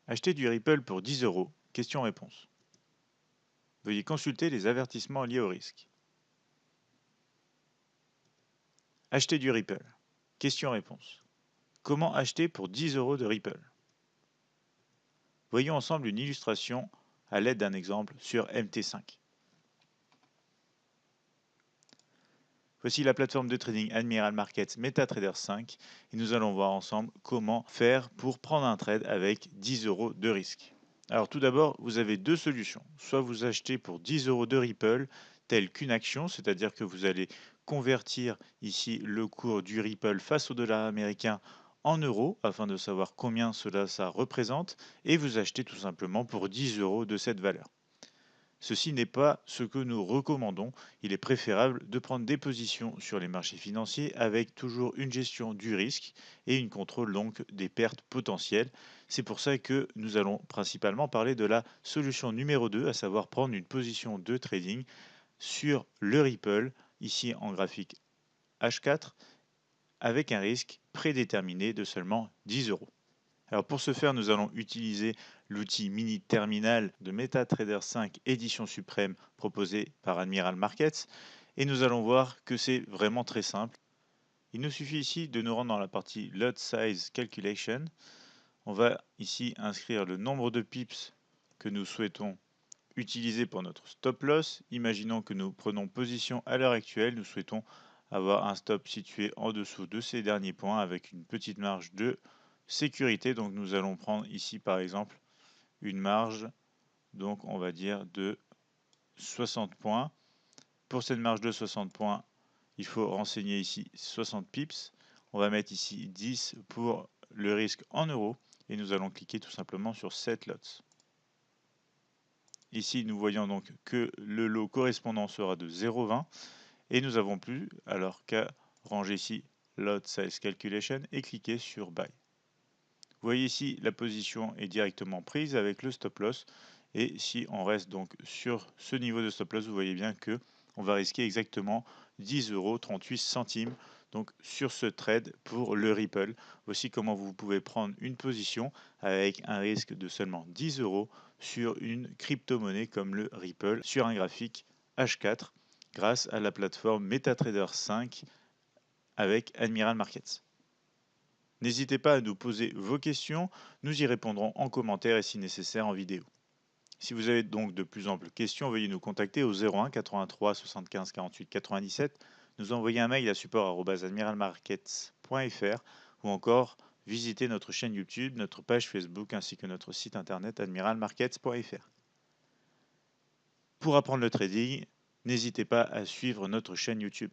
Acheter du Ripple pour 10 euros. Question-réponse. Veuillez consulter les avertissements liés au risque. Acheter du Ripple. Question-réponse. Comment acheter pour 10 euros de Ripple? Voyons ensemble une illustration à l'aide d'un exemple sur MT5. Voici la plateforme de trading Admiral Markets MetaTrader 5 et nous allons voir ensemble comment faire pour prendre un trade avec 10 euros de risque. Alors tout d'abord, vous avez deux solutions. Soit vous achetez pour 10 euros de Ripple, telle qu'une action, c'est-à-dire que vous allez convertir ici le cours du Ripple face au dollar américain en euros afin de savoir combien ça représente et vous achetez tout simplement pour 10 euros de cette valeur. Ceci n'est pas ce que nous recommandons. Il est préférable de prendre des positions sur les marchés financiers avec toujours une gestion du risque et une contrôle donc des pertes potentielles. C'est pour ça que nous allons principalement parler de la solution numéro 2, à savoir prendre une position de trading sur le Ripple, ici en graphique H4, avec un risque prédéterminé de seulement 10 euros. Alors pour ce faire, nous allons utiliser l'outil mini terminal de MetaTrader 5 édition suprême proposé par Admiral Markets et nous allons voir que c'est vraiment très simple. Il nous suffit ici de nous rendre dans la partie Lot Size Calculation. On va ici inscrire le nombre de pips que nous souhaitons utiliser pour notre stop loss. Imaginons que nous prenons position à l'heure actuelle, nous souhaitons avoir un stop situé en dessous de ces derniers points avec une petite marge de sécurité. Donc nous allons prendre ici par exemple une marge, donc on va dire de 60 points. Pour cette marge de 60 points, il faut renseigner ici 60 pips. On va mettre ici 10 pour le risque en euros et nous allons cliquer tout simplement sur Set Lots. Ici, nous voyons donc que le lot correspondant sera de 0,20 et nous n'avons plus alors qu'à ranger ici Lot Size Calculation et cliquer sur Buy. Vous voyez ici, la position est directement prise avec le stop loss et si on reste donc sur ce niveau de stop loss, vous voyez bien que on va risquer exactement 10,38 € donc sur ce trade pour le Ripple. Voici comment vous pouvez prendre une position avec un risque de seulement 10 euros sur une crypto-monnaie comme le Ripple sur un graphique H4 grâce à la plateforme MetaTrader 5 avec Admiral Markets. N'hésitez pas à nous poser vos questions, nous y répondrons en commentaire et si nécessaire en vidéo. Si vous avez donc de plus amples questions, veuillez nous contacter au 01 83 75 48 97, nous envoyer un mail à support@admiralmarkets.fr ou encore visiter notre chaîne YouTube, notre page Facebook ainsi que notre site internet admiralmarkets.fr. Pour apprendre le trading, n'hésitez pas à suivre notre chaîne YouTube.